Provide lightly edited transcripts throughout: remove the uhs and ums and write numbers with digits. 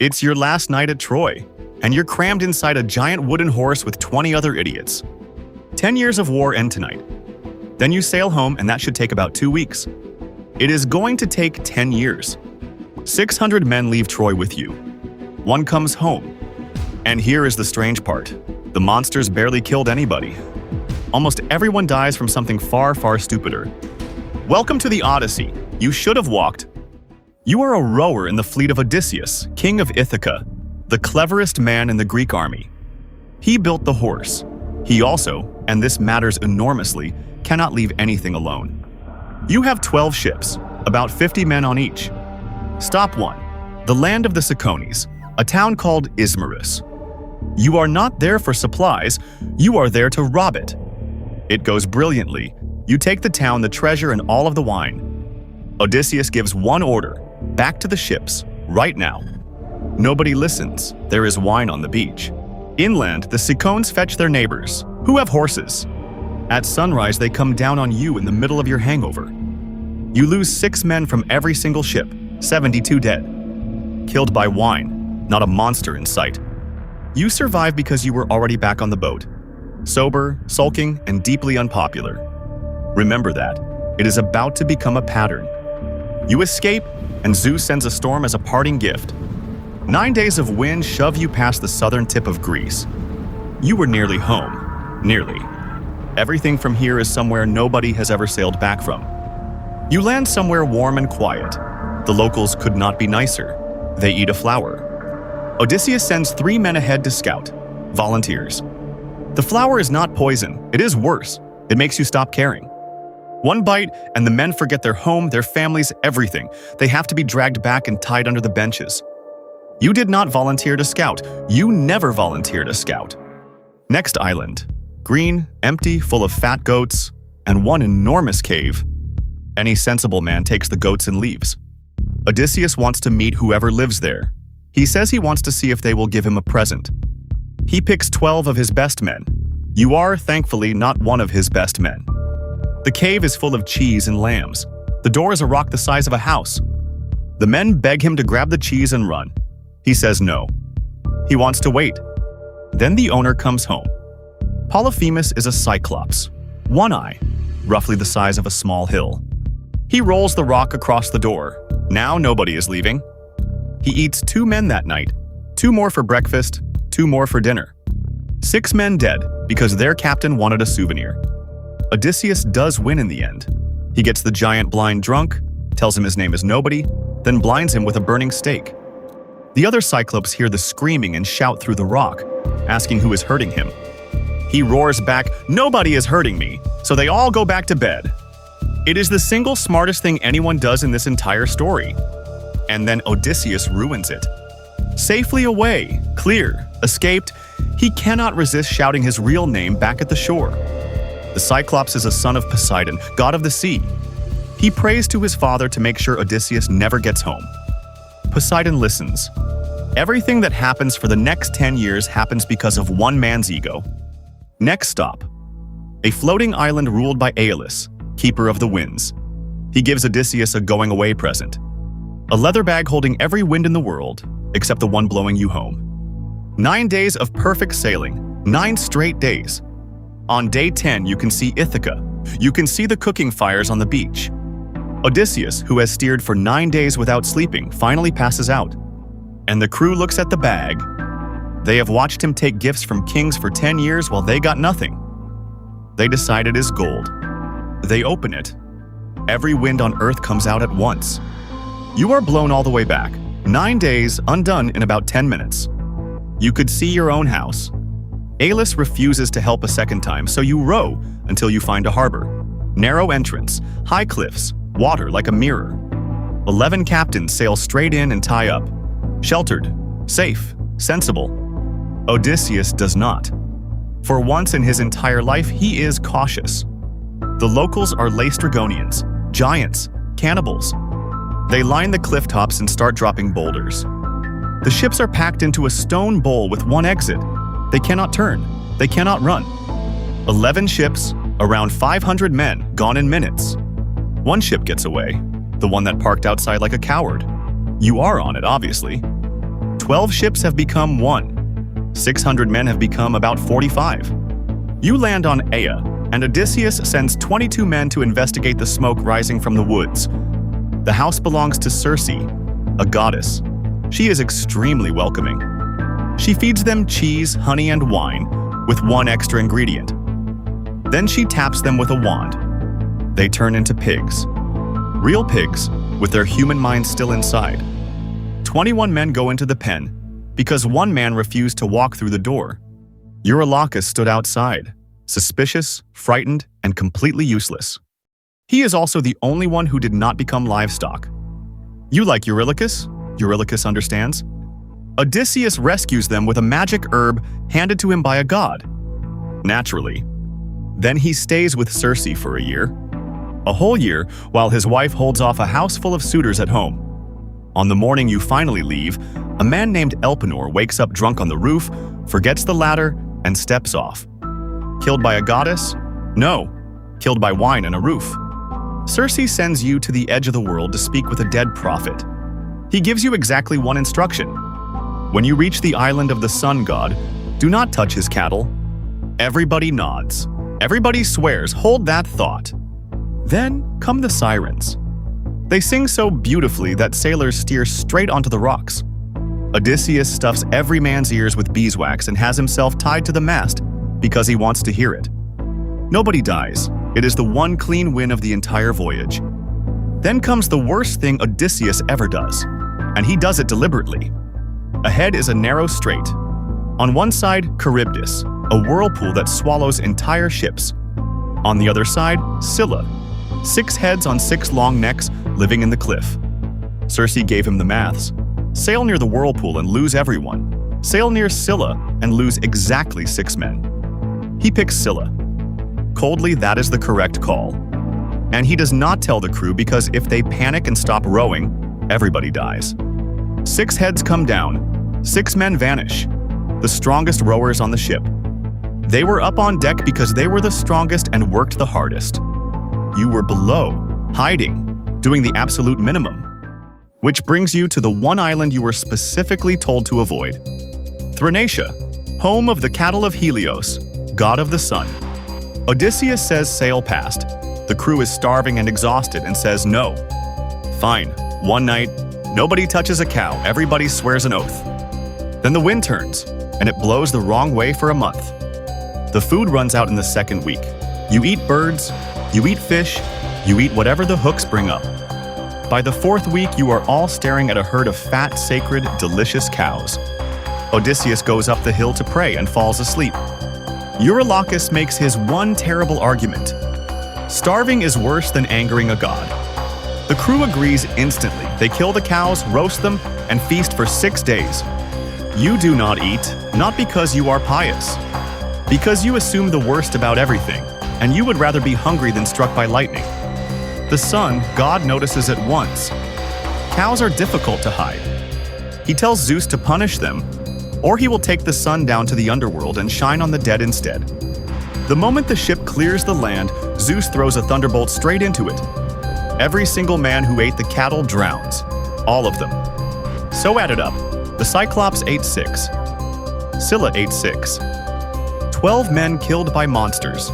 It's your last night at Troy, and you're crammed inside a giant wooden horse with 20 other idiots. 10 years of war end tonight. Then you sail home, and that should take about 2 weeks. It is going to take 10 years. 600 men leave Troy with you. One comes home. And here is the strange part. The monsters barely killed anybody. Almost everyone dies from something far, far stupider. Welcome to the Odyssey. You should have walked. You are a rower in the fleet of Odysseus, king of Ithaca, the cleverest man in the Greek army. He built the horse. He also, and this matters enormously, cannot leave anything alone. You have 12 ships, about 50 men on each. Stop 1. The land of the Cicones, a town called Ismarus. You are not there for supplies, you are there to rob it. It goes brilliantly. You take the town, the treasure, and all of the wine. Odysseus gives one order: back to the ships, right now. Nobody listens. There is wine on the beach. Inland, the Cicones fetch their neighbors, who have horses. At sunrise, they come down on you in the middle of your hangover. You lose 6 men from every single ship, 72 dead. Killed by wine, not a monster in sight. You survive because you were already back on the boat. Sober, sulking, and deeply unpopular. Remember that. It is about to become a pattern. You escape, and Zeus sends a storm as a parting gift. 9 days of wind shove you past the southern tip of Greece. You were nearly home. Nearly. Everything from here is somewhere nobody has ever sailed back from. You land somewhere warm and quiet. The locals could not be nicer. They eat a flower. Odysseus sends 3 men ahead to scout. Volunteers. The flower is not poison. It is worse. It makes you stop caring. One bite, and the men forget their home, their families, everything. They have to be dragged back and tied under the benches. You did not volunteer to scout. You never volunteered to scout. Next island. Green, empty, full of fat goats, and one enormous cave. Any sensible man takes the goats and leaves. Odysseus wants to meet whoever lives there. He says he wants to see if they will give him a present. He picks 12 of his best men. You are, thankfully, not one of his best men. The cave is full of cheese and lambs. The door is a rock the size of a house. The men beg him to grab the cheese and run. He says no. He wants to wait. Then the owner comes home. Polyphemus is a Cyclops. One eye, roughly the size of a small hill. He rolls the rock across the door. Now nobody is leaving. He eats 2 men that night. 2 more for breakfast, 2 more for dinner. 6 men dead because their captain wanted a souvenir. Odysseus does win in the end. He gets the giant blind drunk, tells him his name is nobody, then blinds him with a burning stake. The other Cyclops hear the screaming and shout through the rock, asking who is hurting him. He roars back, "Nobody is hurting me," so they all go back to bed. It is the single smartest thing anyone does in this entire story. And then Odysseus ruins it. Safely away, clear, escaped, he cannot resist shouting his real name back at the shore. The Cyclops is a son of Poseidon, god of the sea. He prays to his father to make sure Odysseus never gets home. Poseidon listens. Everything that happens for the next 10 years happens because of one man's ego. Next stop. A floating island ruled by Aeolus, keeper of the winds. He gives Odysseus a going-away present. A leather bag holding every wind in the world, except the one blowing you home. 9 days of perfect sailing, 9 straight days. On day 10, you can see Ithaca. You can see the cooking fires on the beach. Odysseus, who has steered for 9 days without sleeping, finally passes out. And the crew looks at the bag. They have watched him take gifts from kings for 10 years while they got nothing. They decide it is gold. They open it. Every wind on earth comes out at once. You are blown all the way back. 9 days, undone in about 10 minutes. You could see your own house. Aeolus refuses to help a second time, so you row until you find a harbor. Narrow entrance, high cliffs, water like a mirror. 11 captains sail straight in and tie up. Sheltered, safe, sensible. Odysseus does not. For once in his entire life, he is cautious. The locals are Laestrygonians, giants, cannibals. They line the cliff tops and start dropping boulders. The ships are packed into a stone bowl with one exit. They cannot turn. They cannot run. 11 ships, around 500 men, gone in minutes. One ship gets away, the one that parked outside like a coward. You are on it, obviously. 12 ships have become 1. 600 men have become about 45. You land on Aea, and Odysseus sends 22 men to investigate the smoke rising from the woods. The house belongs to Circe, a goddess. She is extremely welcoming. She feeds them cheese, honey, and wine, with one extra ingredient. Then she taps them with a wand. They turn into pigs. Real pigs, with their human minds still inside. 21 men go into the pen, because one man refused to walk through the door. Eurylochus stood outside, suspicious, frightened, and completely useless. He is also the only one who did not become livestock. You like Eurylochus? Eurylochus understands. Odysseus rescues them with a magic herb handed to him by a god. Naturally. Then he stays with Circe for a year. A whole year, while his wife holds off a house full of suitors at home. On the morning you finally leave, a man named Elpenor wakes up drunk on the roof, forgets the ladder, and steps off. Killed by a goddess? No, killed by wine and a roof. Circe sends you to the edge of the world to speak with a dead prophet. He gives you exactly one instruction. When you reach the island of the sun god, do not touch his cattle. Everybody nods. Everybody swears, hold that thought. Then come the Sirens. They sing so beautifully that sailors steer straight onto the rocks. Odysseus stuffs every man's ears with beeswax and has himself tied to the mast because he wants to hear it. Nobody dies. It is the one clean win of the entire voyage. Then comes the worst thing Odysseus ever does, and he does it deliberately. Ahead is a narrow strait. On one side, Charybdis, a whirlpool that swallows entire ships. On the other side, Scylla, 6 heads on 6 long necks living in the cliff. Circe gave him the maths. Sail near the whirlpool and lose everyone. Sail near Scylla and lose exactly 6 men. He picks Scylla. Coldly, that is the correct call. And he does not tell the crew because if they panic and stop rowing, everybody dies. 6 heads come down. 6 men vanish. The strongest rowers on the ship. They were up on deck because they were the strongest and worked the hardest. You were below, hiding, doing the absolute minimum. Which brings you to the one island you were specifically told to avoid. Thrinacia, home of the cattle of Helios, god of the sun. Odysseus says sail past. The crew is starving and exhausted and says no. Fine, one night, nobody touches a cow, everybody swears an oath. Then the wind turns, and it blows the wrong way for a month. The food runs out in the 2nd week. You eat birds, you eat fish, you eat whatever the hooks bring up. By the 4th week, you are all staring at a herd of fat, sacred, delicious cows. Odysseus goes up the hill to pray and falls asleep. Eurylochus makes his one terrible argument. Starving is worse than angering a god. The crew agrees instantly. They kill the cows, roast them, and feast for 6 days. You do not eat, not because you are pious, because you assume the worst about everything, and you would rather be hungry than struck by lightning. The sun, God notices at once. Cows are difficult to hide. He tells Zeus to punish them, or he will take the sun down to the underworld and shine on the dead instead. The moment the ship clears the land, Zeus throws a thunderbolt straight into it. Every single man who ate the cattle drowns. All of them. So add it up. The Cyclops ate 6. Scylla ate 6. 12 men killed by monsters.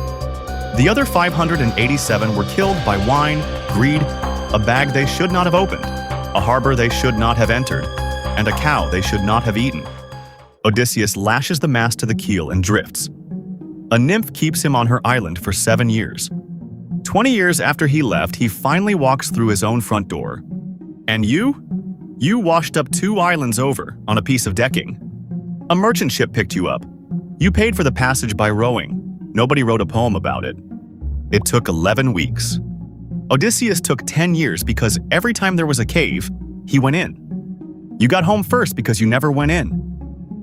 The other 587 were killed by wine, greed, a bag they should not have opened, a harbor they should not have entered, and a cow they should not have eaten. Odysseus lashes the mast to the keel and drifts. A nymph keeps him on her island for 7 years. 20 years after he left, he finally walks through his own front door. And you? You washed up 2 islands over on a piece of decking. A merchant ship picked you up. You paid for the passage by rowing. Nobody wrote a poem about it. It took 11 weeks. Odysseus took 10 years because every time there was a cave, he went in. You got home first because you never went in.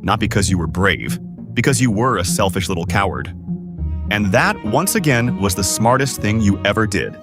Not because you were brave, because you were a selfish little coward. And that, once again, was the smartest thing you ever did.